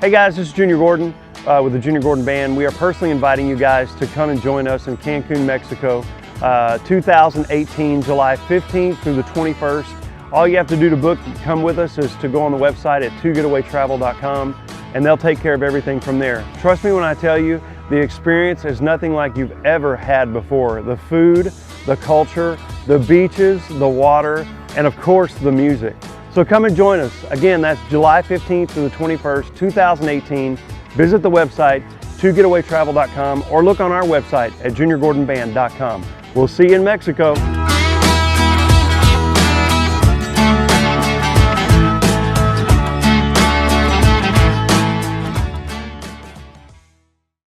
Hey guys, this is Junior Gordon with the Junior Gordon Band. We are personally inviting you guys to come and join us in Cancun, Mexico, 2018, July 15th through the 21st. All you have to do to book, come with us, is to go on the website at 2getawaytravel.com, and they'll take care of everything from there. Trust me when I tell you, the experience is nothing like you've ever had before. The food, the culture, the beaches, the water, and of course the music. So come and join us. Again, that's July 15th through the 21st, 2018. Visit the website, 2getawaytravel.com, or look on our website at juniorgordonband.com. We'll see you in Mexico.